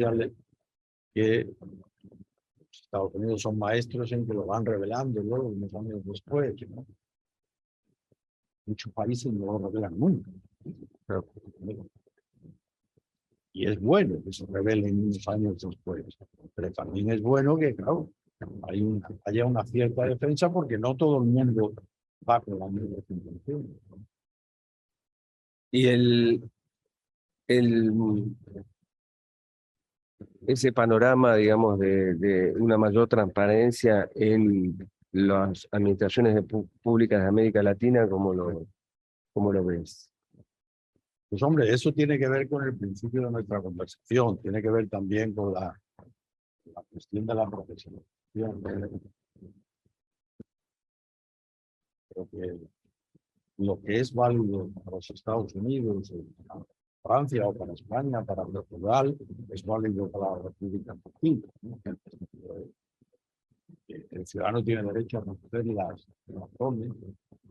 sociales que Estados Unidos son maestros en que lo van revelando luego, unos años después, ¿no? Muchos países no lo revelan nunca. Pero, y es bueno que se revelen unos años después. Pero también es bueno que, claro, haya una cierta defensa porque no todo el mundo va con la misma intención. Y ese panorama, digamos, de una mayor transparencia en las administraciones públicas de América Latina, ¿cómo lo ves? Pues hombre, eso tiene que ver con el principio de nuestra conversación, tiene que ver también con la cuestión de la profesionalización. Creo que lo que es válido para los Estados Unidos, para Francia o para España, para Portugal, es válido para la República Argentina, ¿no? El ciudadano tiene derecho a conocer las razones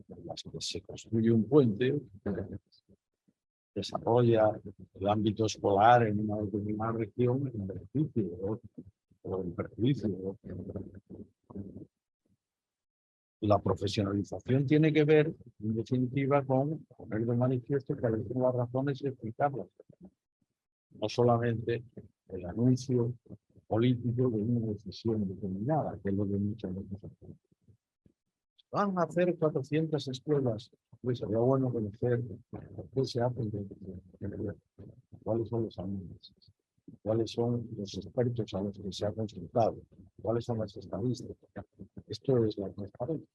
en las que se construye un puente, desarrolla el ámbito escolar en una determinada región en beneficio o en perjuicio. La profesionalización tiene que ver, en definitiva, con poner de manifiesto cuáles son las razones y explicarlas. No solamente el anuncio político de una decisión determinada, que es lo que muchas veces hacemos. Van a hacer 400 escuelas, pues sería bueno conocer qué se hace, cuáles son los análisis, cuáles son los expertos a los que se ha consultado, cuáles son las estadísticas. Esto es la transparencia.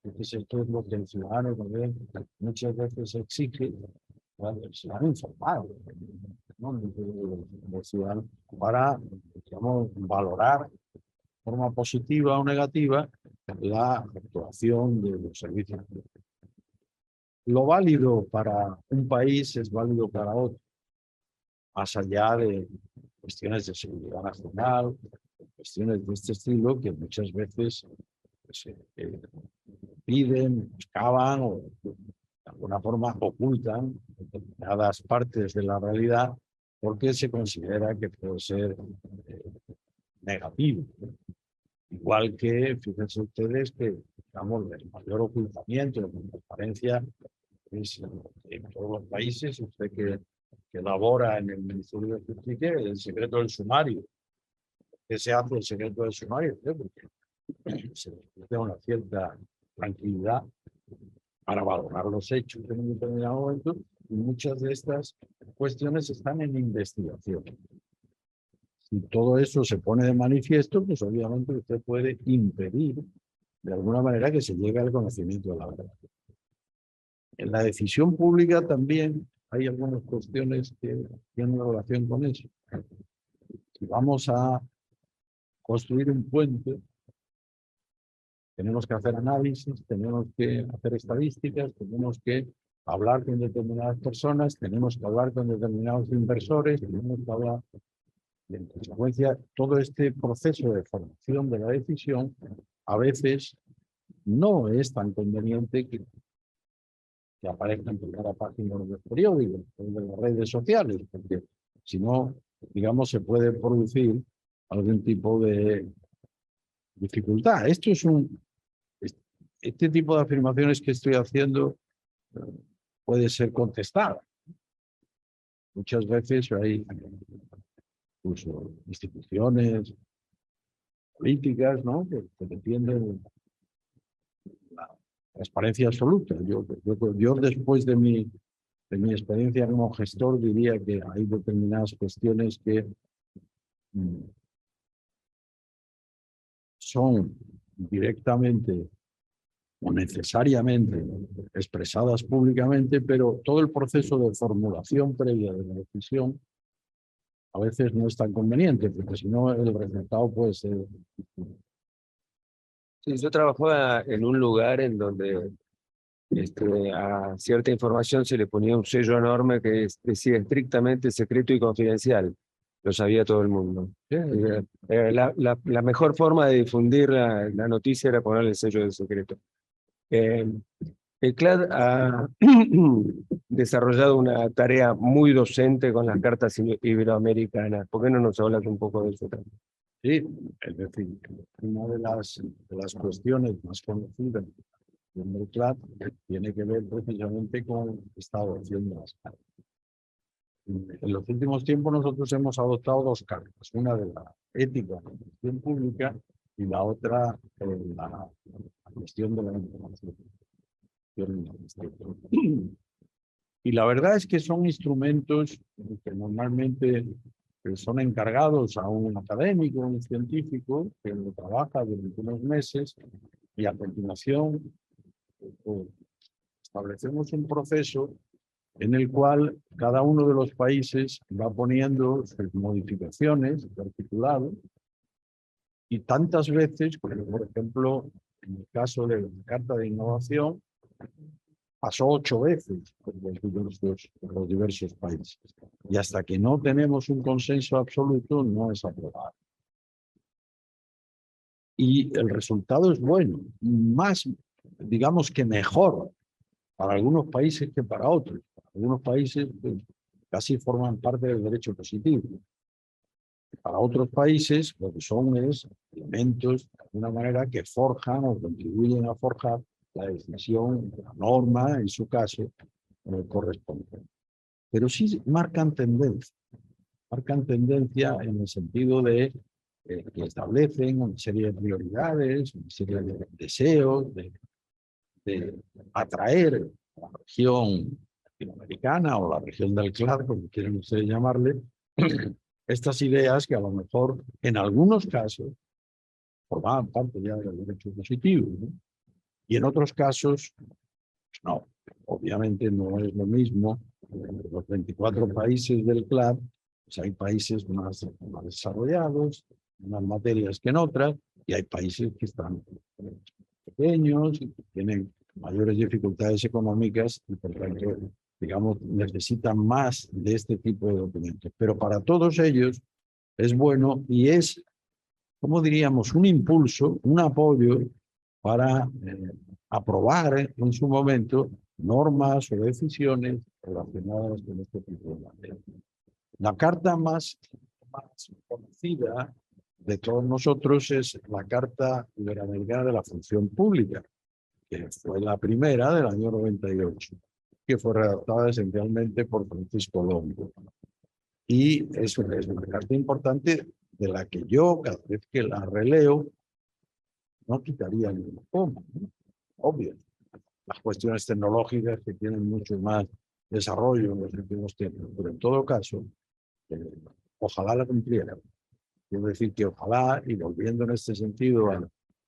Entonces, esto es lo que el ciudadano también muchas veces exige, el ciudadano informado, ¿no? El ciudadano, para, digamos, valorar de forma positiva o negativa la actuación de los servicios públicos. Lo válido para un país es válido para otro, más allá de cuestiones de seguridad nacional, cuestiones de este estilo que muchas veces pues, piden, buscaban o de alguna forma ocultan determinadas partes de la realidad porque se considera que puede ser negativo. Igual que, fíjense ustedes que, digamos, el mayor ocultamiento de la transparencia es en todos los países, usted que labora en el Ministerio de Justicia, el secreto del sumario. ¿Qué se hace el secreto del sumario? Porque se necesita una cierta tranquilidad para valorar los hechos en un determinado momento, y muchas de estas cuestiones están en investigación. Si todo eso se pone de manifiesto, pues obviamente usted puede impedir de alguna manera que se llegue al conocimiento de la verdad. En la decisión pública también hay algunas cuestiones que tienen relación con eso. Si vamos a construir un puente, tenemos que hacer análisis, tenemos que hacer estadísticas, tenemos que hablar con determinadas personas, tenemos que hablar con determinados inversores, tenemos que hablar. Y en consecuencia, todo este proceso de formación de la decisión a veces no es tan conveniente que aparezca en primera página de los periódicos o de las redes sociales, porque si no, digamos, se puede producir algún tipo de dificultad. Este tipo de afirmaciones que estoy haciendo puede ser contestada. Muchas veces hay incluso instituciones políticas, ¿no?, que defienden la transparencia absoluta. Yo después de mi experiencia como gestor diría que hay determinadas cuestiones que son directamente o necesariamente expresadas públicamente, pero todo el proceso de formulación previa de la decisión a veces no es tan conveniente, porque si no el resultado puede ser... Sí, yo trabajaba en un lugar en donde a cierta información se le ponía un sello enorme que decía estrictamente secreto y confidencial. Lo sabía todo el mundo. La mejor forma de difundir la noticia era ponerle el sello de secreto. El CLAD ha desarrollado una tarea muy docente con las cartas iberoamericanas. ¿Por qué no nos hablas un poco de eso también? Sí, es decir, una de las cuestiones más conocidas del CLAD tiene que ver precisamente con esta adopción de las cartas. En los últimos tiempos nosotros hemos adoptado dos cartas, una de la ética de la gestión pública y la otra la gestión de la información. Y la verdad es que son instrumentos que normalmente son encargados a un académico, un científico, que lo trabaja durante unos meses y a continuación establecemos un proceso en el cual cada uno de los países va poniendo sus modificaciones de articulado y tantas veces, como por ejemplo, en el caso de la Carta de Innovación, pasó 8 veces por los diversos países. Y hasta que no tenemos un consenso absoluto, no es aprobado. Y el resultado es bueno, más, digamos que mejor para algunos países que para otros. Algunos países pues, casi forman parte del derecho positivo. Para otros países, lo que son es elementos, de alguna manera, que forjan o contribuyen a forjar la decisión, la norma, en su caso, correspondiente. Pero sí marcan tendencia en el sentido de que establecen una serie de prioridades, una serie de deseos, de atraer a la región latinoamericana o la región del CLAD, como quieren ustedes llamarle, estas ideas que a lo mejor en algunos casos formaban parte ya del derecho positivo, ¿no? Y en otros casos, no. Obviamente no es lo mismo. En los 24 países del CLAD, pues hay países más desarrollados, en unas materias que en otras, y hay países que están pequeños y que tienen mayores dificultades económicas y por tanto, digamos, necesitan más de este tipo de documentos. Pero para todos ellos es bueno y es, como diríamos, un impulso, un apoyo para aprobar en su momento normas o decisiones relacionadas con este tipo de materia. La carta más conocida de todos nosotros es la Carta Iberoamericana de la Función Pública, que fue la primera del año 98, que fue redactada esencialmente por Francisco Longo. Y es una carta importante de la que yo, cada vez que la releo, no quitaría ninguna coma, ¿no? Obvio. Las cuestiones tecnológicas que tienen mucho más desarrollo en los últimos tiempos, pero en todo caso, ojalá la cumpliera. Quiero decir que ojalá, y volviendo en este sentido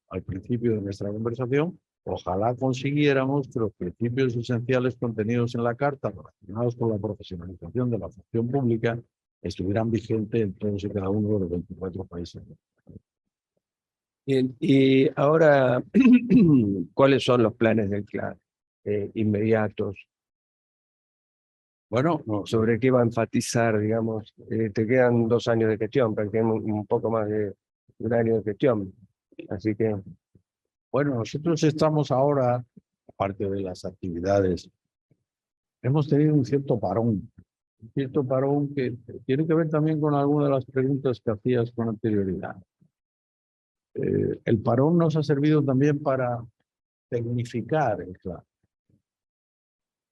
al principio de nuestra conversación, ojalá consiguiéramos que los principios esenciales contenidos en la Carta, relacionados con la profesionalización de la función pública, estuvieran vigentes en todos y cada uno de los 24 países. Bien, y ahora, ¿cuáles son los planes del CLAD inmediatos? Bueno, ¿Sobre qué va a enfatizar, digamos? Te quedan 2 años de gestión, prácticamente un poco más de 1 año de gestión. Así que, bueno, nosotros estamos ahora, aparte de las actividades, hemos tenido un cierto parón que tiene que ver también con algunas de las preguntas que hacías con anterioridad. El parón nos ha servido también para tecnificar el CLAD.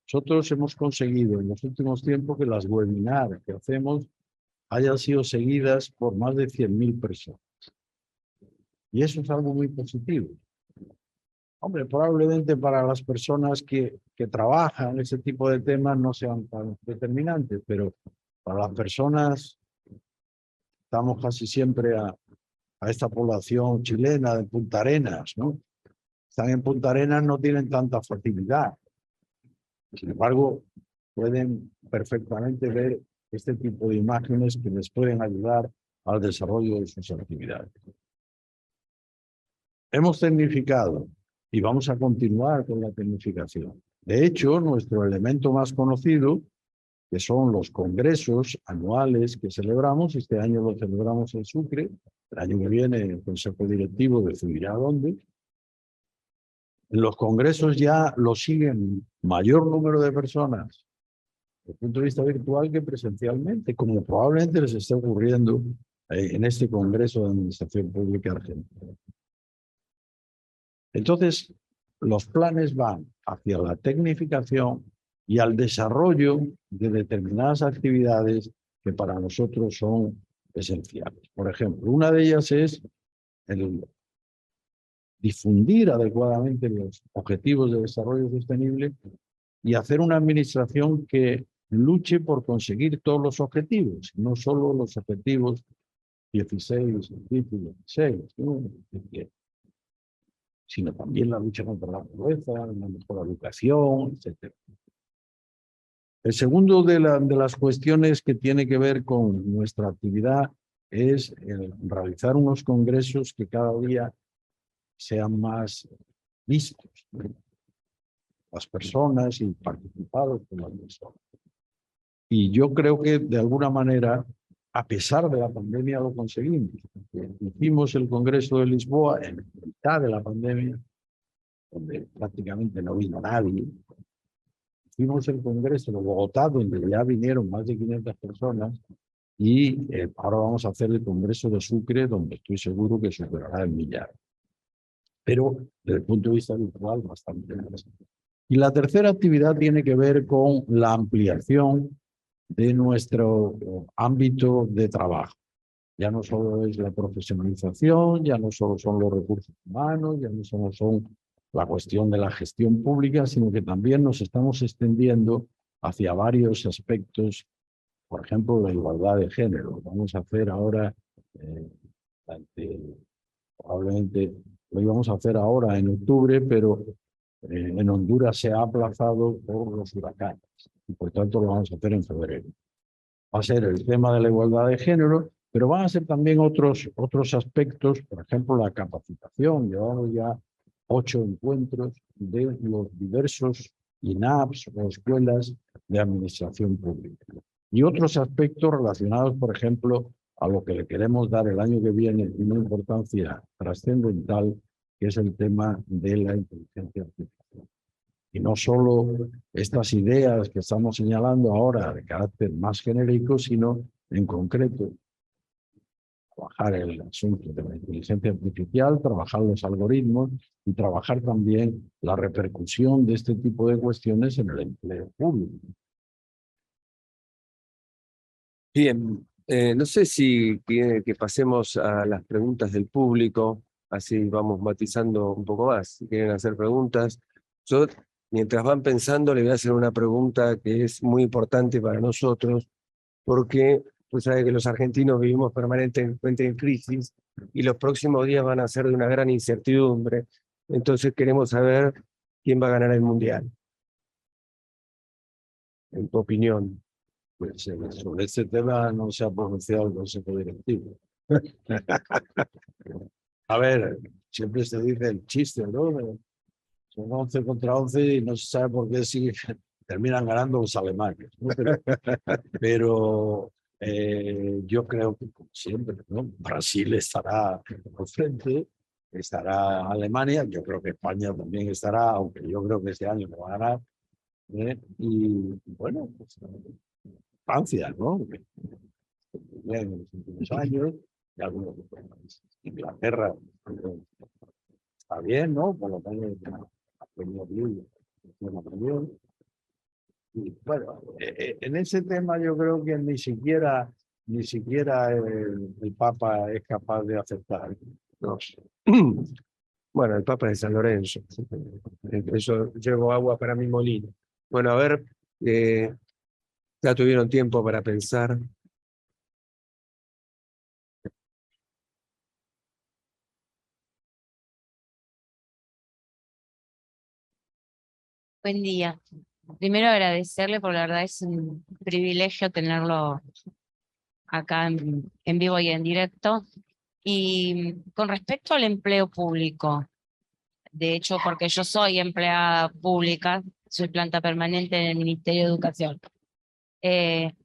Nosotros hemos conseguido en los últimos tiempos que las webinars que hacemos hayan sido seguidas por más de 100.000 personas. Y eso es algo muy positivo. Hombre, probablemente para las personas que trabajan ese tipo de temas no sean tan determinantes, pero para las personas, estamos casi siempre a esta población chilena de Punta Arenas, ¿no? Están en Punta Arenas, no tienen tanta facilidad. Sin embargo, pueden perfectamente ver este tipo de imágenes que les pueden ayudar al desarrollo de sus actividades. Hemos tecnificado y vamos a continuar con la tecnificación. De hecho, nuestro elemento más conocido, que son los congresos anuales que celebramos, este año lo celebramos en Sucre, el año que viene el Consejo Directivo decidirá dónde, En los congresos ya lo siguen mayor número de personas desde el punto de vista virtual que presencialmente, como probablemente les esté ocurriendo en este Congreso de Administración Pública Argentina. Entonces, los planes van hacia la tecnificación y al desarrollo de determinadas actividades que para nosotros son esenciales. Por ejemplo, una de ellas es el difundir adecuadamente los objetivos de desarrollo sostenible y hacer una administración que luche por conseguir todos los objetivos, no solo los objetivos 16, 15 y 16, ¿no? Sino también la lucha contra la pobreza, una mejor educación, etc. El segundo de las cuestiones que tiene que ver con nuestra actividad es realizar unos congresos que cada día sean más vistos, ¿no? Las personas y participados por las personas. Y yo creo que de alguna manera, a pesar de la pandemia, lo conseguimos. Hicimos el Congreso de Lisboa en mitad de la pandemia, donde prácticamente no vino nadie. Hicimos el Congreso de Bogotá, donde ya vinieron más de 500 personas. Y ahora vamos a hacer el Congreso de Sucre, donde estoy seguro que superará el millar. Pero desde el punto de vista virtual, bastante más. Y la tercera actividad tiene que ver con la ampliación de nuestro ámbito de trabajo. Ya no solo es la profesionalización, ya no solo son los recursos humanos, ya no solo son la cuestión de la gestión pública, sino que también nos estamos extendiendo hacia varios aspectos, por ejemplo, la igualdad de género. Vamos a hacer ahora, probablemente lo íbamos a hacer ahora en octubre, pero en Honduras se ha aplazado por los huracanes y por tanto lo vamos a hacer en febrero. Va a ser el tema de la igualdad de género, pero van a ser también otros aspectos, por ejemplo, la capacitación. Llevamos ya 8 encuentros de los diversos INAPs o escuelas de administración pública. Y otros aspectos relacionados, por ejemplo, a lo que le queremos dar el año que viene una importancia trascendental, que es el tema de la inteligencia artificial. Y no solo estas ideas que estamos señalando ahora de carácter más genérico, sino en concreto trabajar el asunto de la inteligencia artificial, trabajar los algoritmos y trabajar también la repercusión de este tipo de cuestiones en el empleo público. Bien, no sé si quiere que pasemos a las preguntas del público, así vamos matizando un poco más. Si quieren hacer preguntas, yo, mientras van pensando, le voy a hacer una pregunta que es muy importante para nosotros, porque pues sabe que los argentinos vivimos permanentemente en crisis y los próximos días van a ser de una gran incertidumbre. Entonces queremos saber quién va a ganar el Mundial, en tu opinión. Pues sobre este tema no se ha pronunciado el Consejo Directivo. A ver, siempre se dice el chiste, ¿no? Son 11 contra 11 y no se sabe por qué si terminan ganando los alemanes, ¿no? Pero yo creo que, como siempre, ¿no? Brasil estará al frente, estará Alemania, yo creo que España también estará, aunque yo creo que este año no va a ganar. Y bueno, pues, Francia, ¿no? En los últimos años, y algunos otros países. Inglaterra está bien, ¿no? Por lo menos la Premier League funciona también. Y bueno, en ese tema yo creo que ni siquiera el Papa es capaz de aceptar. No. Bueno, el Papa de San Lorenzo. Eso llevo agua para mi molino. Bueno, a ver, ya tuvieron tiempo para pensar. Buen día. Primero agradecerle, porque la verdad es un privilegio tenerlo acá en vivo y en directo. Y con respecto al empleo público, de hecho, porque yo soy empleada pública, soy planta permanente en el Ministerio de Educación.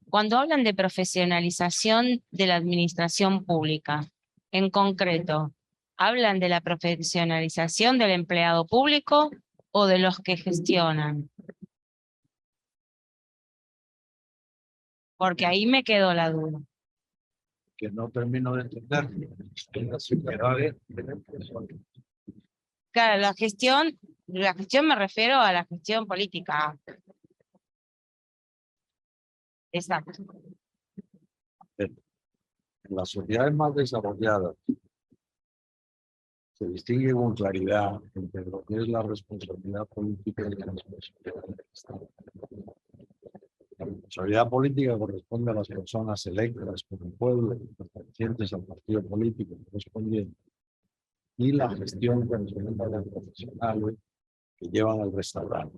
Cuando hablan de profesionalización de la administración pública, en concreto, ¿hablan de la profesionalización del empleado público o de los que gestionan? Porque ahí me quedó la duda. Que no termino de entender. En las sociedades, Claro, la gestión me refiero a la gestión política. Exacto. en las sociedades más desarrolladas se distingue con claridad entre lo que es la responsabilidad política y la responsabilidad del Estado. La responsabilidad política corresponde a las personas electas por el pueblo, pertenecientes al partido político correspondiente, y la gestión corresponde a los profesionales que llevan al restaurante.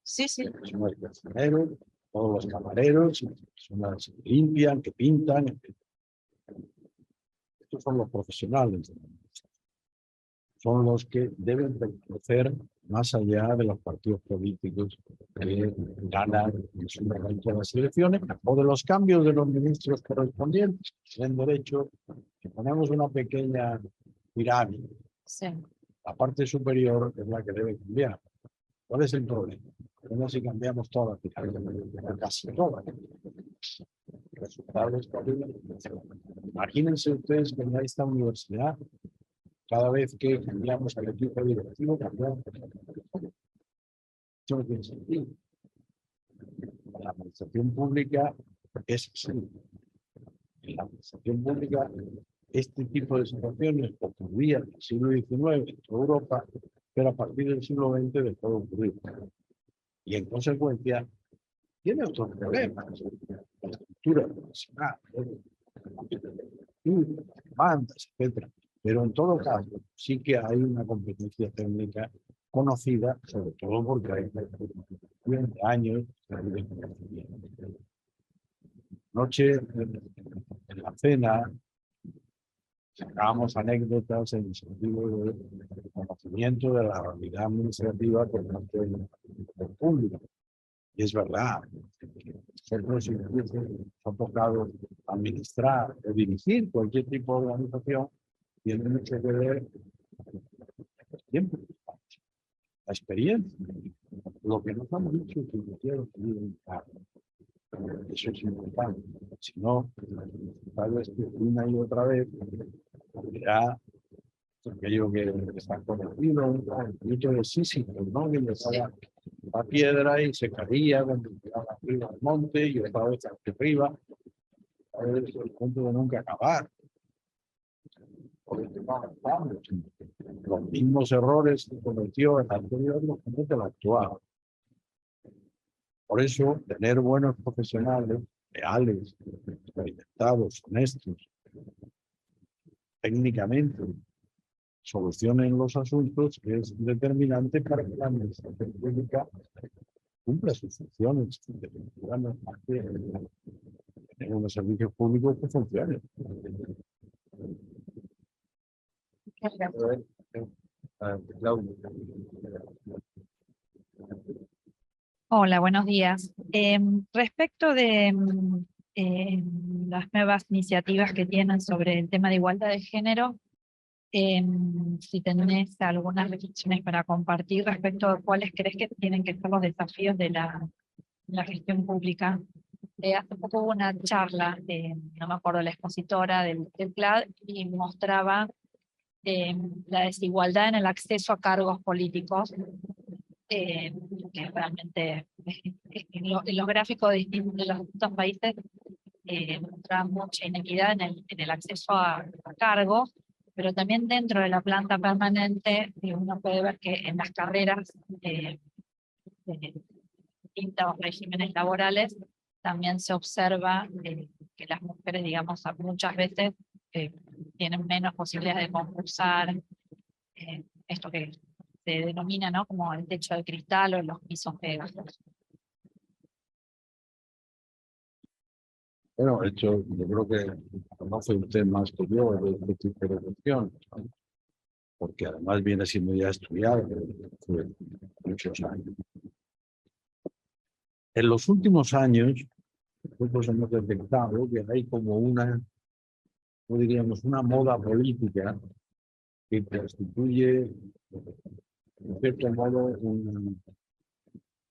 Sí, sí. Son el cocinero, todos los camareros, las personas que limpian, que pintan. Estos son los profesionales. Son los que deben pertenecer más allá de los partidos políticos que ganan en su momento las elecciones o de los cambios de los ministros correspondientes. En derecho, que ponemos una pequeña pirámide. Sí. La parte superior es la que debe cambiar. ¿Cuál es el problema? Bueno, si cambiamos toda la pirámide, casi toda. Resultados terribles. Imagínense ustedes que en esta universidad, cada vez que cambiamos el equipo directivo, cambiamos. Eso no tiene sentido. La administración pública es así. En la administración pública, este tipo de situaciones ocurrían en el siglo XIX en toda Europa, pero a partir del siglo XX dejó de ocurrir. Y en consecuencia, tiene otros problemas. La estructura profesional, bandas, etc. Pero en todo caso, sí que hay una competencia técnica conocida, sobre todo porque hay 20 años. Noche, en la cena, sacábamos anécdotas en el sentido de conocimiento de la realidad administrativa por parte del público. Y es verdad, nosotros incluso nos ha tocado administrar o dirigir cualquier tipo de organización, tiene mucho que ver siempre la experiencia. Lo que nos han dicho es que yo quiero tener un cargo. Eso es importante. Si no, tal vez una y otra vez será aquello que está conocido, un poquito de Sísifo, ¿no? Que le sale la piedra y se caía cuando llegaba arriba al monte y otra vez hacia arriba. A ver, es el punto de nunca acabar. Porque va avanzando. Los mismos errores que cometió el anterior los comete el actual. Por eso, tener buenos profesionales, leales, experimentados, honestos, técnicamente, solucionen los asuntos es determinante para que la administración pública cumpla sus funciones, tener unos servicios públicos que funcionen. Hola, buenos días. Respecto de las nuevas iniciativas que tienen sobre el tema de igualdad de género, si tenés algunas reflexiones para compartir respecto a cuáles crees que tienen que ser los desafíos de la gestión pública. Hace poco hubo una charla, no me acuerdo la expositora del CLAD, y mostraba la desigualdad en el acceso a cargos políticos, que realmente en los gráficos de los distintos países mostraban mucha inequidad en el acceso a cargos, pero también dentro de la planta permanente uno puede ver que en las carreras de distintos regímenes laborales también se observa que las mujeres, digamos, muchas veces tienen menos posibilidades de concursar, esto que se denomina, ¿no?, como el techo de cristal o los pisos pegajosos. Bueno, de hecho, yo creo que conoce usted más que yo de este tipo de cuestiones, ¿no? Porque además viene siendo ya estudiado hace muchos años. En los últimos años, nosotros hemos detectado que hay como una, no diríamos, una moda política que constituye, en cierto modo,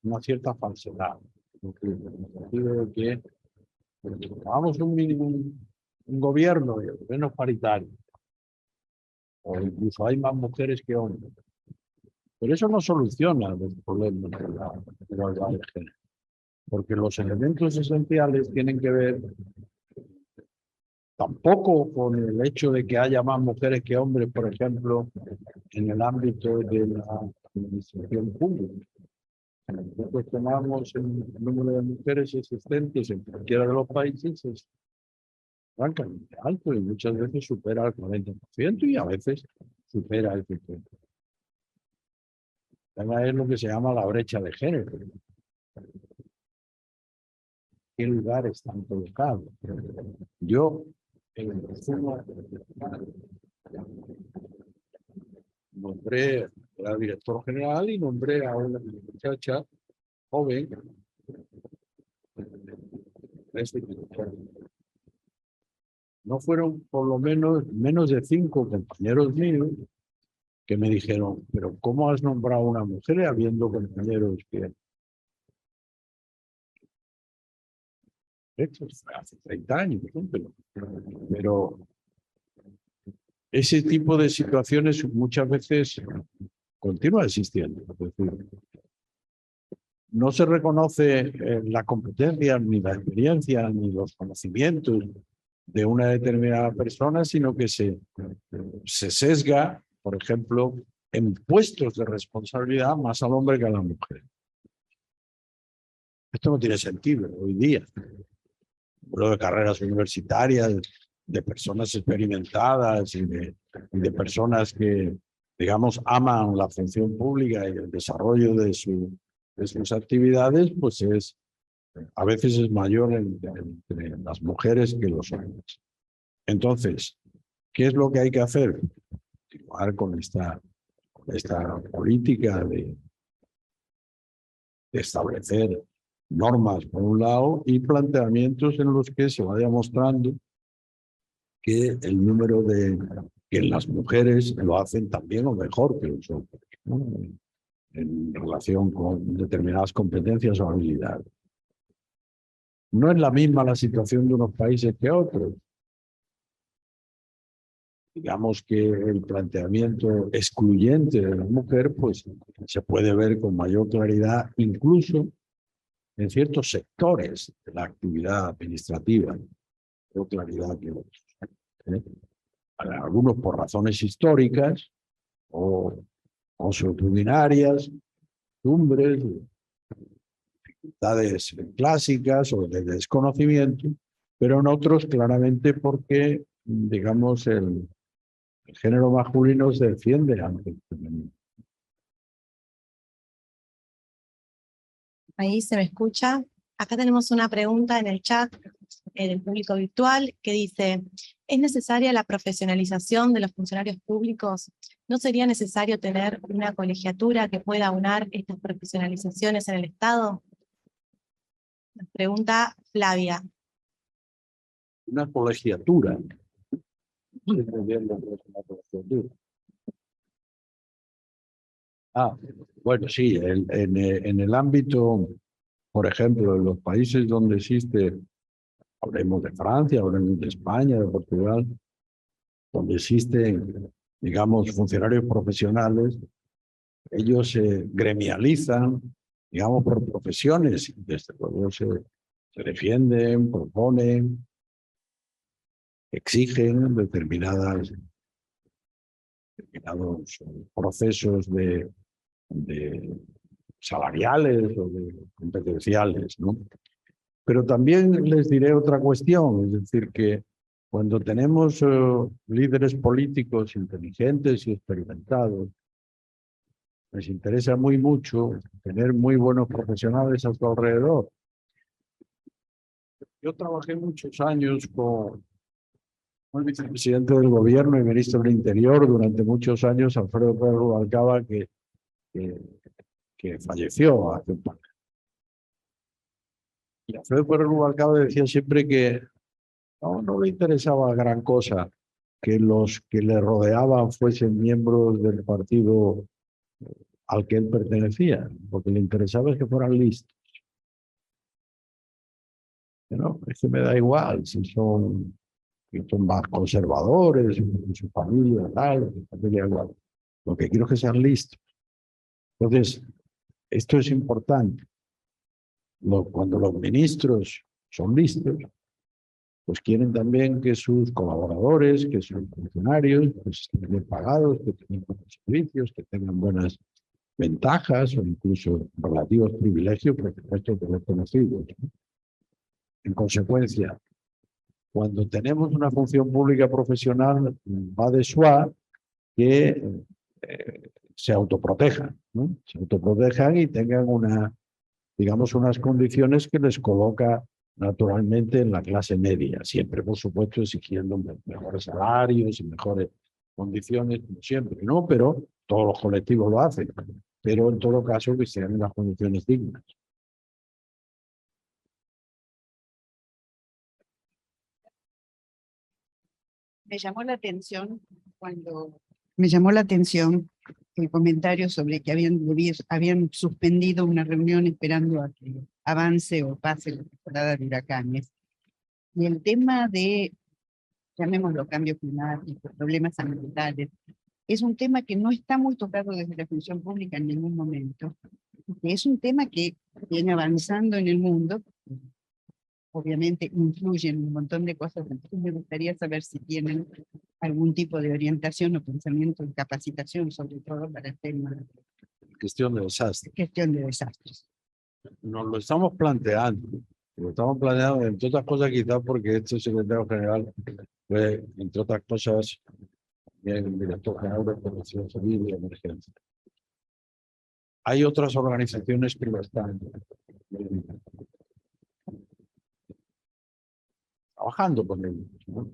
una cierta falsedad. En el sentido de que hagamos un gobierno menos paritario, o incluso hay más mujeres que hombres. Pero eso no soluciona los problemas de la igualdad de género, porque los elementos esenciales tienen que ver tampoco con el hecho de que haya más mujeres que hombres, por ejemplo, en el ámbito de la administración pública. Nosotros tomamos el número de mujeres existentes en cualquiera de los países, es francamente alto y muchas veces supera el 40% y a veces supera el 50%. Es lo que se llama la brecha de género. ¿Qué lugar están colocados? Yo, en resumen, nombré al director general y nombré a una muchacha joven. No fueron por lo menos de 5 compañeros míos que me dijeron, pero ¿cómo has nombrado a una mujer habiendo compañeros que... Esto fue hace 30 años, ¿no? Pero ese tipo de situaciones muchas veces continúa existiendo. Es decir, no se reconoce la competencia, ni la experiencia, ni los conocimientos de una determinada persona, sino que se sesga, por ejemplo, en puestos de responsabilidad más al hombre que a la mujer. Esto no tiene sentido hoy día. Hablo de carreras universitarias, de personas experimentadas y de personas que, digamos, aman la función pública y el desarrollo de sus actividades, pues a veces es mayor entre las mujeres que los hombres. Entonces, ¿qué es lo que hay que hacer? Continuar con esta política de establecer normas por un lado y planteamientos en los que se vaya mostrando que el número que las mujeres lo hacen también o mejor que los hombres, ¿no? En relación con determinadas competencias o habilidades. No es la misma la situación de unos países que otros. Digamos que el planteamiento excluyente de la mujer, pues se puede ver con mayor claridad, incluso en ciertos sectores de la actividad administrativa, con claridad que otros. Algunos por razones históricas o consuetudinarias, costumbres, dificultades clásicas o de desconocimiento, pero en otros claramente porque, digamos, el género masculino se defiende ante el femenino. Ahí se me escucha. Acá tenemos una pregunta en el chat del público virtual que dice, ¿es necesaria la profesionalización de los funcionarios públicos? ¿No sería necesario tener una colegiatura que pueda aunar estas profesionalizaciones en el Estado? Nos pregunta Flavia. Una colegiatura. Bueno, sí, en el ámbito, por ejemplo, en los países donde existe, hablemos de Francia, hablemos de España, de Portugal, donde existen, digamos, funcionarios profesionales, ellos se gremializan, digamos, por profesiones, desde luego se defienden, proponen, exigen determinados procesos de salariales o de competenciales, ¿no? Pero también les diré otra cuestión, es decir, que cuando tenemos líderes políticos inteligentes y experimentados, les interesa muy mucho tener muy buenos profesionales a su alrededor. Yo trabajé muchos años con el vicepresidente del gobierno y ministro del Interior durante muchos años, Alfredo Pérez Rubalcaba, que falleció hace un par. Y Alfredo Pérez Rubalcaba decía siempre que no le interesaba gran cosa que los que le rodeaban fuesen miembros del partido al que él pertenecía, porque le interesaba que fueran listos. No, es que me da igual si son más conservadores, su familia, tal, su familia igual. Lo que quiero es que sean listos. Entonces, esto es importante. Cuando los ministros son listos, pues quieren también que sus colaboradores, que sus funcionarios, pues estén bien pagados, que tengan buenos servicios, que tengan buenas ventajas o incluso relativos privilegios, por supuesto, desconocidos. En consecuencia, cuando tenemos una función pública profesional, va de suave que se autoprotejan, ¿no? Se autoprotejan y tengan digamos, unas condiciones que les coloca naturalmente en la clase media, siempre, por supuesto, exigiendo mejores salarios y mejores condiciones, como siempre, ¿no? Pero todos los colectivos lo hacen, pero en todo caso que sean unas condiciones dignas. Me llamó la atención el comentario sobre que habían suspendido una reunión esperando a que avance o pase la temporada de huracanes. Y el tema de, llamémoslo cambio climático, problemas ambientales, es un tema que no está muy tocado desde la función pública en ningún momento. Es un tema que viene avanzando en el mundo, obviamente influyen un montón de cosas, entonces me gustaría saber si tienen algún tipo de orientación o pensamiento y capacitación, sobre todo para el tema de Gestión de desastres. gestión de desastres. Nos lo estamos planteando. Lo estamos planteando, entre otras cosas, quizás porque este secretario general fue, entre otras cosas, el director general de Protección Civil y Emergencia. Hay otras organizaciones que lo están trabajando con ellos, ¿no?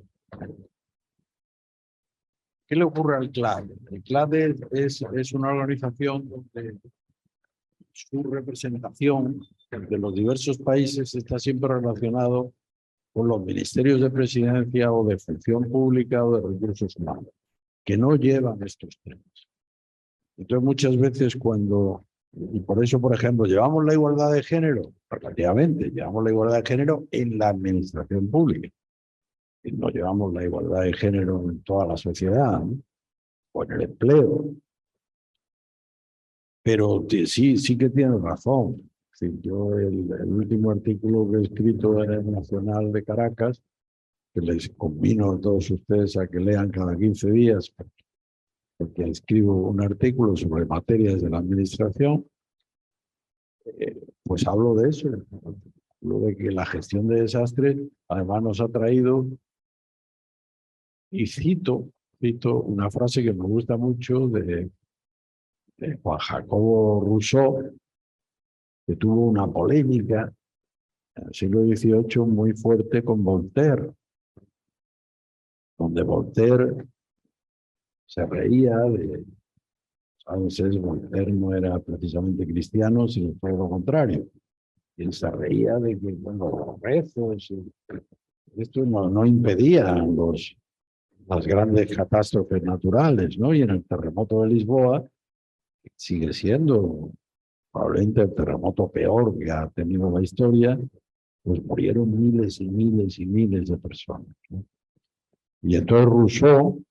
¿Qué le ocurre al CLAD? El CLAD es una organización donde su representación de los diversos países está siempre relacionado con los ministerios de presidencia o de función pública o de recursos humanos, que no llevan estos temas. Entonces, muchas veces y por eso, por ejemplo, llevamos la igualdad de género, relativamente, llevamos la igualdad de género en la administración pública. Y no llevamos la igualdad de género en toda la sociedad, ¿no? O en el empleo. Pero sí que tienes razón. Sí, yo el último artículo que he escrito en el Nacional de Caracas, que les convino a todos ustedes a que lean cada 15 días, porque escribo un artículo sobre materias de la administración, pues hablo de eso, hablo de que la gestión de desastres además nos ha traído, y cito una frase que me gusta mucho de Juan Jacobo Rousseau, que tuvo una polémica en el siglo XVIII muy fuerte con Voltaire, donde Voltaire se reía de, ¿sabes? Voltaire no era precisamente cristiano, sino todo lo contrario. Y él se reía de que, bueno, los rezos, esto no impedían las grandes catástrofes naturales, ¿no? Y en el terremoto de Lisboa sigue siendo probablemente el terremoto peor que ha tenido la historia, pues murieron miles y miles y miles de personas, ¿no? Y entonces Rousseau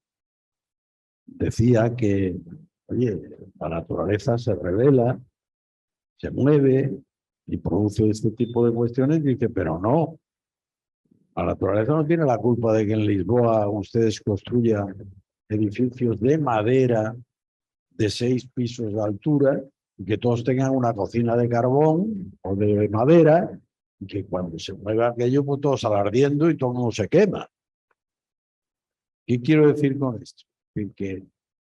decía que, oye, la naturaleza se revela, se mueve y produce este tipo de cuestiones, y dice, pero no, la naturaleza no tiene la culpa de que en Lisboa ustedes construyan edificios de madera de 6 pisos de altura y que todos tengan una cocina de carbón o de madera y que cuando se mueva aquello, pues todo sale ardiendo y todo el mundo se quema. ¿Qué quiero decir con esto? Que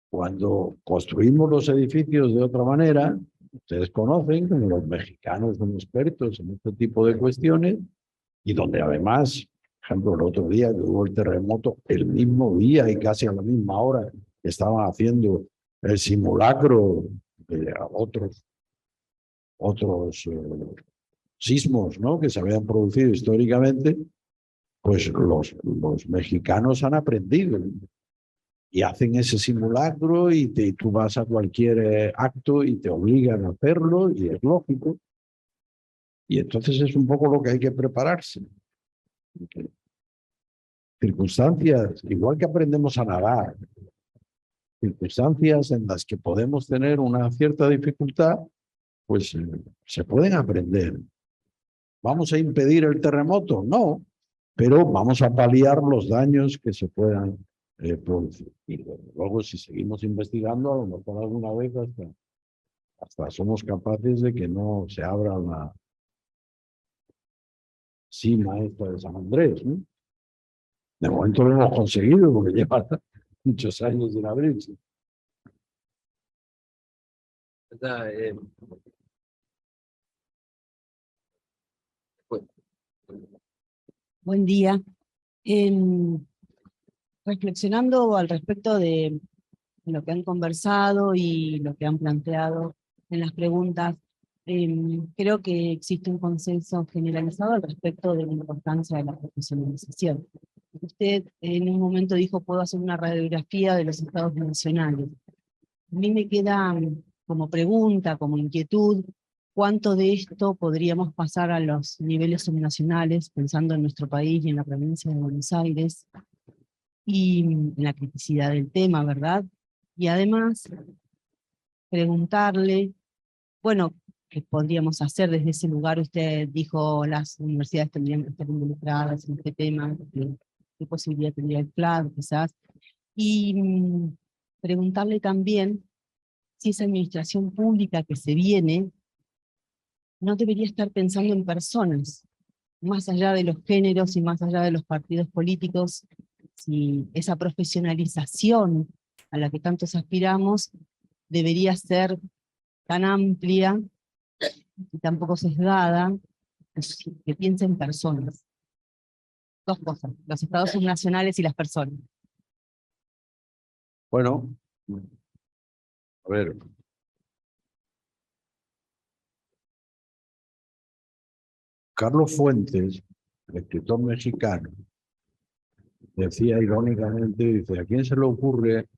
cuando construimos los edificios de otra manera, ustedes conocen que los mexicanos son expertos en este tipo de cuestiones y donde además, por ejemplo, el otro día que hubo el terremoto, el mismo día y casi a la misma hora estaban haciendo el simulacro de otros sismos, ¿no?, que se habían producido históricamente, pues los mexicanos han aprendido y hacen ese simulacro y tú vas a cualquier acto y te obligan a hacerlo y es lógico. Y entonces es un poco lo que hay que prepararse. Circunstancias, igual que aprendemos a nadar, circunstancias en las que podemos tener una cierta dificultad, pues se pueden aprender. ¿Vamos a impedir el terremoto? No, pero vamos a paliar los daños que se puedan producir. Y luego, si seguimos investigando, a lo mejor alguna vez hasta somos capaces de que no se abra la cima esta de San Andrés, ¿no? De momento lo hemos conseguido porque lleva muchos años sin abrirse. Buen día. Reflexionando al respecto de lo que han conversado y lo que han planteado en las preguntas, creo que existe un consenso generalizado al respecto de la importancia de la profesionalización. Usted en un momento dijo, puedo hacer una radiografía de los estados nacionales. A mí me queda como pregunta, como inquietud, ¿cuánto de esto podríamos pasar a los niveles subnacionales, pensando en nuestro país y en la provincia de Buenos Aires, y en la criticidad del tema, ¿verdad? Y además, preguntarle, bueno, ¿qué podríamos hacer desde ese lugar? Usted dijo, las universidades tendrían que estar involucradas en este tema, ¿qué posibilidad tendría el CLAD, quizás? Y preguntarle también si esa administración pública que se viene no debería estar pensando en personas, más allá de los géneros y más allá de los partidos políticos, si esa profesionalización a la que tantos aspiramos debería ser tan amplia y tan poco sesgada, que piense en personas. Dos cosas, los estados subnacionales y las personas. Bueno, a ver. Carlos Fuentes, el escritor mexicano, decía irónicamente, dice, ¿a quién se le ocurre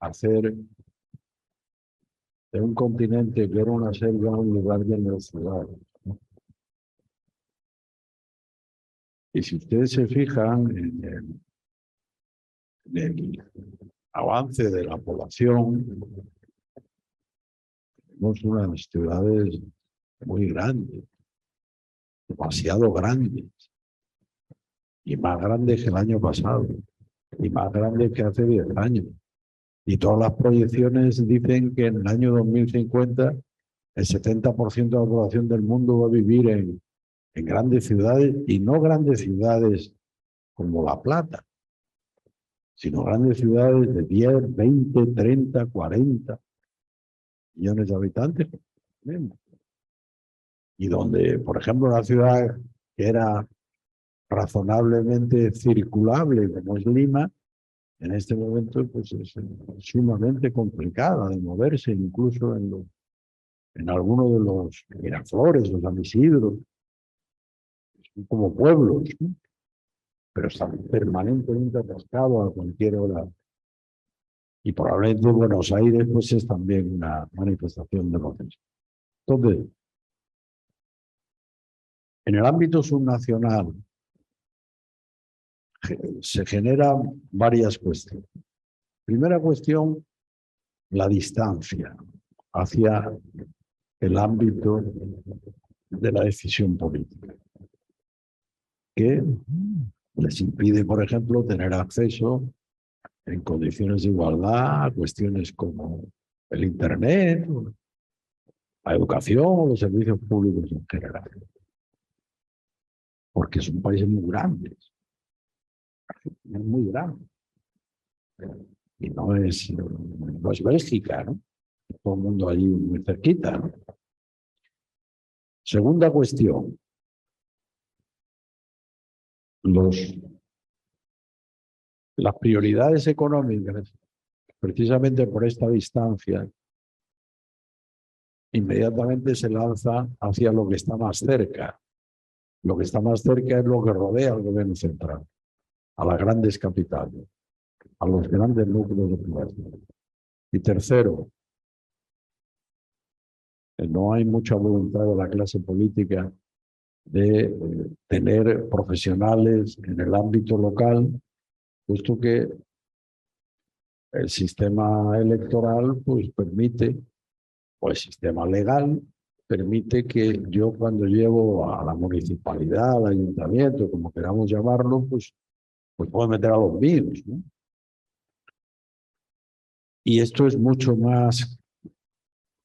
hacer de un continente que era una selva un lugar lleno de ciudades? Y si ustedes se fijan en el avance de la población, tenemos unas ciudades muy grandes, demasiado grandes, y más grandes que el año pasado, y más grandes que hace 10 años. Y todas las proyecciones dicen que en el año 2050 el 70% de la población del mundo va a vivir en grandes ciudades, y no grandes ciudades como La Plata, sino grandes ciudades de 10, 20, 30, 40 millones de habitantes. Y donde, por ejemplo, la ciudad que era razonablemente circulable, como es Lima, en este momento pues es sumamente complicada de moverse, incluso en algunos de los Miraflores, los San Isidro, como pueblos, ¿no? Pero están permanentemente atascados a cualquier hora. Y probablemente Buenos Aires pues es también una manifestación de lo mismo. Entonces, en el ámbito subnacional se generan varias cuestiones. Primera cuestión, la distancia hacia el ámbito de la decisión política, que les impide, por ejemplo, tener acceso en condiciones de igualdad a cuestiones como el Internet, la educación o los servicios públicos en general. Porque son países muy grandes. Es muy grande. Y no es Bélgica, ¿no? Todo el mundo allí muy cerquita, ¿no? Segunda cuestión. Las prioridades económicas, precisamente por esta distancia, inmediatamente se lanza hacia lo que está más cerca. Lo que está más cerca es lo que rodea al gobierno central, a las grandes capitales. a los grandes núcleos de población. Y tercero, no hay mucha voluntad de la clase política de tener profesionales en el ámbito local, puesto que el sistema electoral pues permite, o el sistema legal permite que yo cuando llevo a la municipalidad, al ayuntamiento, como queramos llamarlo, pues puedo meter a los míos, ¿no? Y esto es mucho más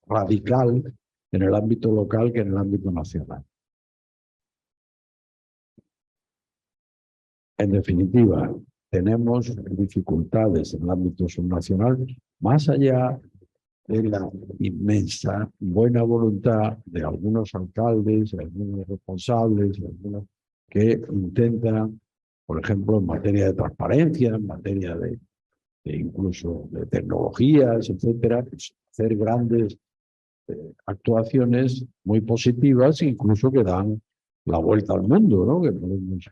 radical en el ámbito local que en el ámbito nacional. En definitiva, tenemos dificultades en el ámbito subnacional, más allá de la inmensa buena voluntad de algunos alcaldes, algunos responsables, algunos que intentan, por ejemplo, en materia de transparencia, en materia de incluso de tecnologías, etcétera, pues, hacer grandes actuaciones muy positivas, incluso que dan la vuelta al mundo, ¿no? Que podemos,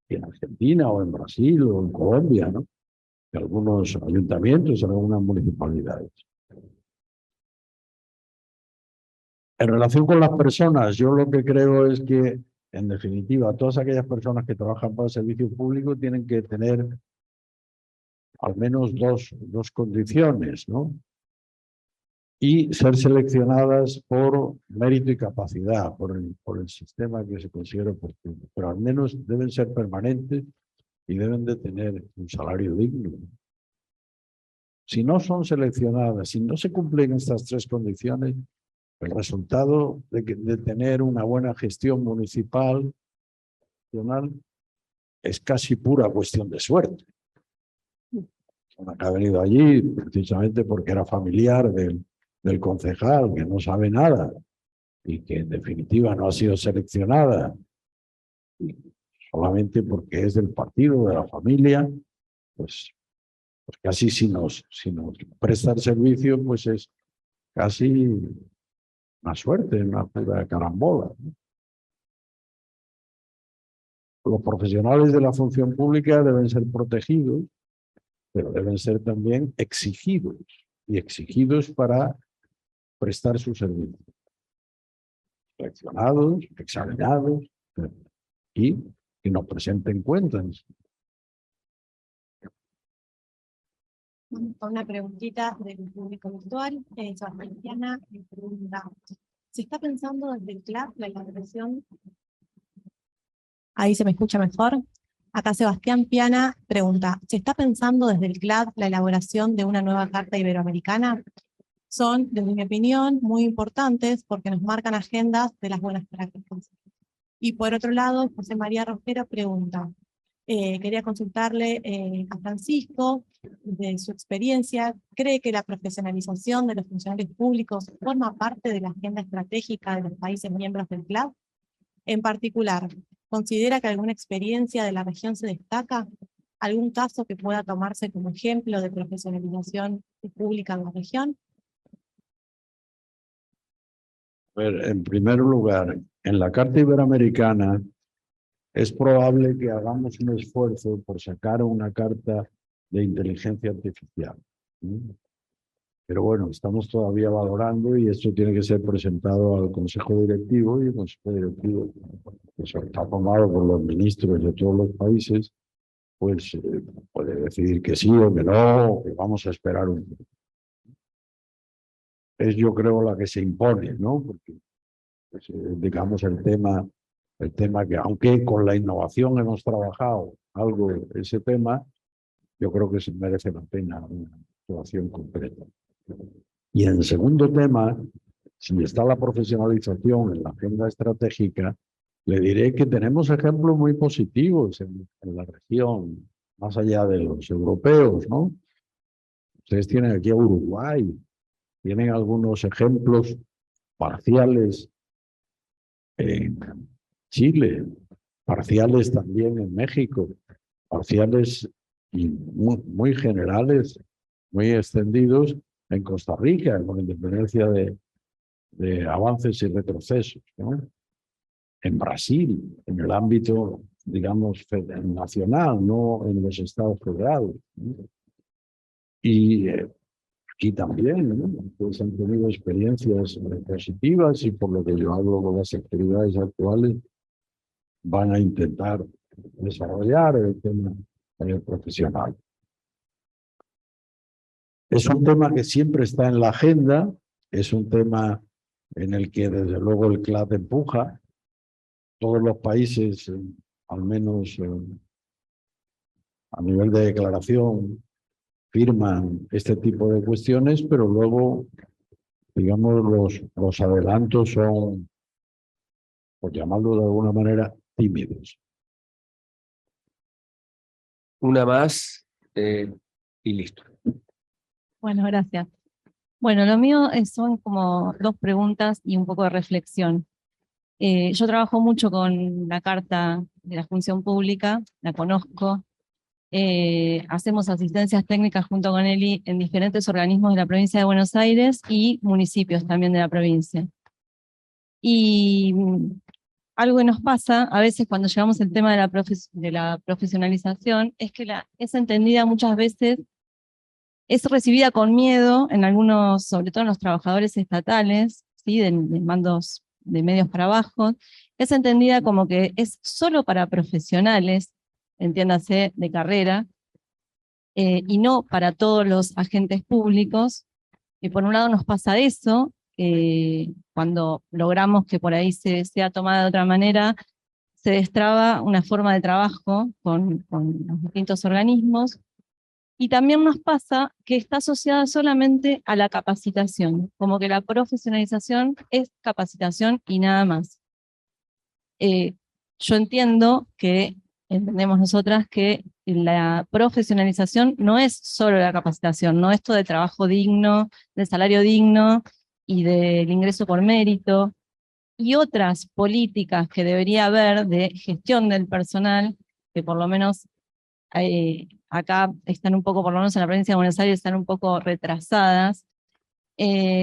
en Argentina o en Brasil o en Colombia, ¿no? De algunos ayuntamientos, en algunas municipalidades. En relación con las personas, yo lo que creo es que, en definitiva, todas aquellas personas que trabajan para el servicio público tienen que tener al menos dos condiciones, ¿no? Y ser seleccionadas por mérito y capacidad, por el sistema que se considere oportuno. Pero al menos deben ser permanentes y deben de tener un salario digno. Si no son seleccionadas, si no se cumplen estas tres condiciones, el resultado de tener una buena gestión municipal es casi pura cuestión de suerte. Una que ha venido allí precisamente porque era familiar del concejal, que no sabe nada y que en definitiva no ha sido seleccionada solamente porque es del partido, de la familia, pues casi si nos presta el servicio, pues es casi una suerte, una pura carambola, ¿no? Los profesionales de la función pública deben ser protegidos, pero deben ser también exigidos, y exigidos para prestar su servicio. Seleccionados, examinados, y que nos presenten cuentas. Vamos con una preguntita del público virtual. Sebastiana pregunta, ¿se está pensando desde el CLAD la elaboración? Ahí se me escucha mejor. Acá Sebastián Piana pregunta, ¿se está pensando desde el CLAD la elaboración de una nueva Carta Iberoamericana? Son, desde mi opinión, muy importantes porque nos marcan agendas de las buenas prácticas. Y por otro lado, José María Rosquero pregunta, quería consultarle a Francisco, de su experiencia, ¿cree que la profesionalización de los funcionarios públicos forma parte de la agenda estratégica de los países miembros del CLAD? En particular, ¿considera que alguna experiencia de la región se destaca? ¿Algún caso que pueda tomarse como ejemplo de profesionalización pública en la región? A ver, en primer lugar, en la Carta Iberoamericana es probable que hagamos un esfuerzo por sacar una carta de inteligencia artificial. Pero bueno, estamos todavía valorando y esto tiene que ser presentado al Consejo Directivo, y el Consejo Directivo, que está formado por los ministros de todos los países, pues puede decidir que sí o que no, o que vamos a esperar un poco. Es, yo creo, la que se impone, ¿no? Porque, pues, digamos, el tema que, aunque con la innovación hemos trabajado algo ese tema, yo creo que se merece la pena una actuación concreta. Y en segundo tema, si está la profesionalización en la agenda estratégica, le diré que tenemos ejemplos muy positivos en la región, más allá de los europeos, ¿no? Ustedes tienen aquí a Uruguay, tienen algunos ejemplos parciales en Chile, parciales también en México, parciales y muy generales, muy extendidos en Costa Rica, con independencia de avances y retrocesos, ¿no? En Brasil, en el ámbito digamos, nacional, no en los estados federados, ¿no? Y aquí también, ¿no? Pues han tenido experiencias positivas y por lo que yo hablo con las actividades actuales, van a intentar desarrollar el tema profesional. Es un tema que siempre está en la agenda, es un tema en el que desde luego el CLAD empuja. Todos los países, al menos a nivel de declaración, firman este tipo de cuestiones, pero luego, digamos, los adelantos son, por llamarlo de alguna manera, tímidos. Una más y listo. Bueno, gracias. Bueno, lo mío son como dos preguntas y un poco de reflexión. Yo trabajo mucho con la Carta de la Función Pública, la conozco. Hacemos asistencias técnicas junto con Eli en diferentes organismos de la provincia de Buenos Aires y municipios también de la provincia. Y algo que nos pasa a veces cuando llegamos al tema de la profesionalización es que es entendida muchas veces, es recibida con miedo en algunos, sobre todo en los trabajadores estatales, ¿sí? de mandos de medios para abajo, es entendida como que es solo para profesionales, entiéndase, de carrera, y no para todos los agentes públicos. Y por un lado nos pasa eso, cuando logramos que por ahí sea tomada de otra manera, se destraba una forma de trabajo con los distintos organismos, y también nos pasa que está asociada solamente a la capacitación, como que la profesionalización es capacitación y nada más. Yo entiendo que, entendemos nosotras, que la profesionalización no es solo la capacitación, no esto de trabajo digno, de salario digno y del ingreso por mérito, y otras políticas que debería haber de gestión del personal, que por lo menos acá están un poco, por lo menos en la provincia de Buenos Aires, están un poco retrasadas,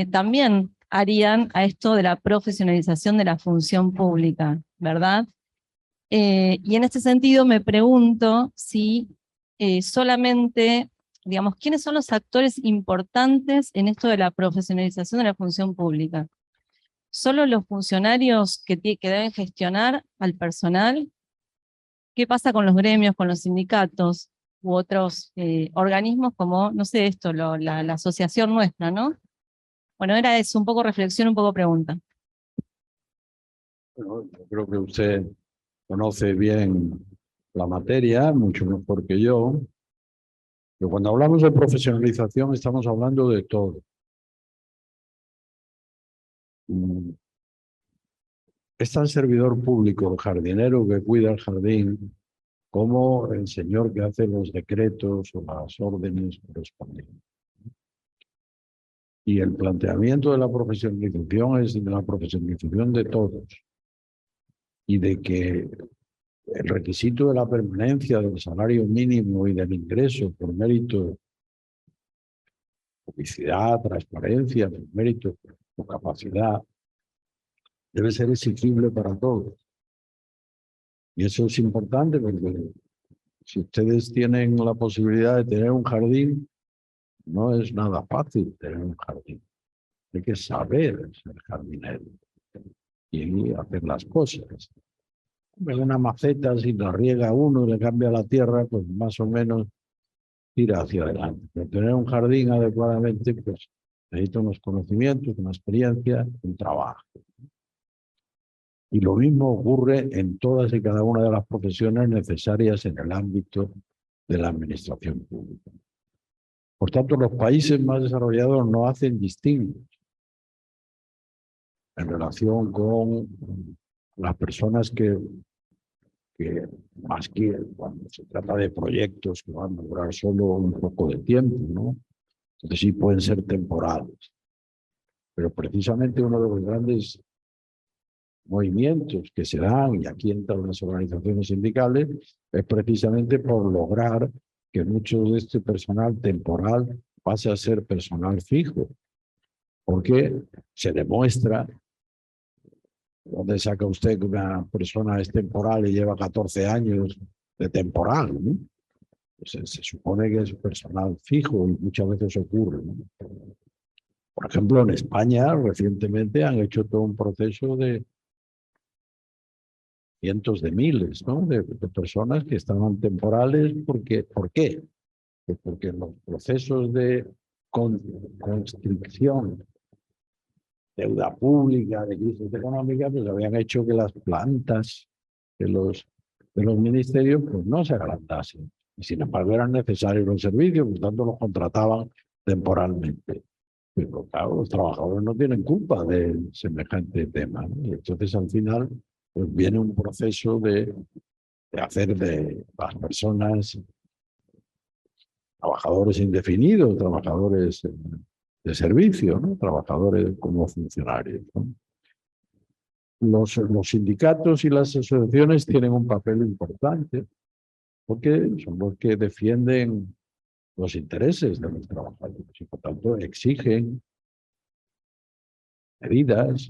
también harían a esto de la profesionalización de la función pública, ¿verdad? Y en este sentido me pregunto si solamente, digamos, ¿quiénes son los actores importantes en esto de la profesionalización de la función pública? ¿Solo los funcionarios que deben gestionar al personal? ¿Qué pasa con los gremios, con los sindicatos u otros organismos como, no sé, esto, la asociación nuestra, ¿no? Bueno, era eso, un poco reflexión, un poco pregunta. Bueno, yo creo que usted conoce bien la materia, mucho mejor que yo. Pero cuando hablamos de profesionalización estamos hablando de todo. Es tan servidor público el jardinero que cuida el jardín como el señor que hace los decretos o las órdenes correspondientes. Y el planteamiento de la profesionalización es de la profesionalización de todos. Y de que el requisito de la permanencia del salario mínimo y del ingreso por mérito, publicidad, transparencia, por mérito o capacidad, debe ser exigible para todos. Y eso es importante porque si ustedes tienen la posibilidad de tener un jardín, no es nada fácil tener un jardín. Hay que saber ser jardinero y hacer las cosas. En una maceta, si la riega uno y le cambia la tierra, pues más o menos tira hacia adelante. Pero tener un jardín adecuadamente, pues necesita unos conocimientos, una experiencia, un trabajo. Y lo mismo ocurre en todas y cada una de las profesiones necesarias en el ámbito de la administración pública. Por tanto, los países más desarrollados no hacen distingos en relación con las personas que más quieren cuando se trata de proyectos que van a durar solo un poco de tiempo, ¿no? Entonces sí pueden ser temporales. Pero precisamente uno de los grandes movimientos que se dan, y aquí entran las organizaciones sindicales, es precisamente por lograr que mucho de este personal temporal pase a ser personal fijo, porque se demuestra ¿Dónde saca usted que una persona es temporal y lleva 14 años de temporal, ¿no? Se supone que es personal fijo y muchas veces ocurre, ¿no? Por ejemplo, en España recientemente han hecho todo un proceso de cientos de miles, ¿no? de personas que estaban temporales. ¿Por qué? Pues porque los procesos de constricción, deuda pública, de crisis económica, pues habían hecho que las plantas de los ministerios pues no se agrandasen. Y sin embargo eran necesarios los servicios, por tanto los contrataban temporalmente. Pero claro, los trabajadores no tienen culpa de semejante tema, ¿no? Y entonces al final pues viene un proceso de hacer de las personas trabajadores indefinidos, trabajadores de servicio, ¿no? Trabajadores como funcionarios, ¿no? Los sindicatos y las asociaciones tienen un papel importante porque son los que defienden los intereses de los trabajadores y por tanto exigen medidas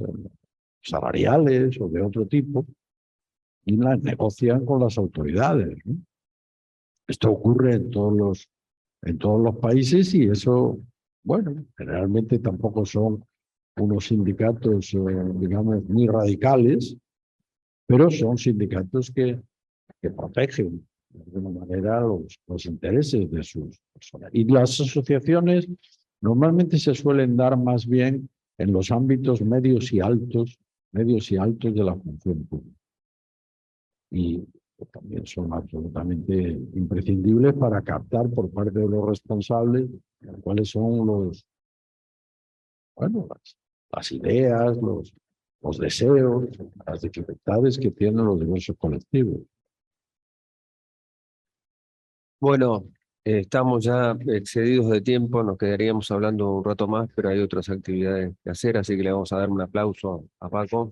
salariales o de otro tipo y las negocian con las autoridades, ¿no? Esto ocurre en todos los países y eso, bueno, generalmente tampoco son unos sindicatos, digamos, muy radicales, pero son sindicatos que protegen de alguna manera los intereses de sus personas. Y las asociaciones normalmente se suelen dar más bien en los ámbitos medios y altos de la función pública. Y también son absolutamente imprescindibles para captar por parte de los responsables cuáles son las ideas, los deseos, las dificultades que tienen los diversos colectivos. Bueno, estamos ya excedidos de tiempo, nos quedaríamos hablando un rato más, pero hay otras actividades que hacer, así que le vamos a dar un aplauso a Paco.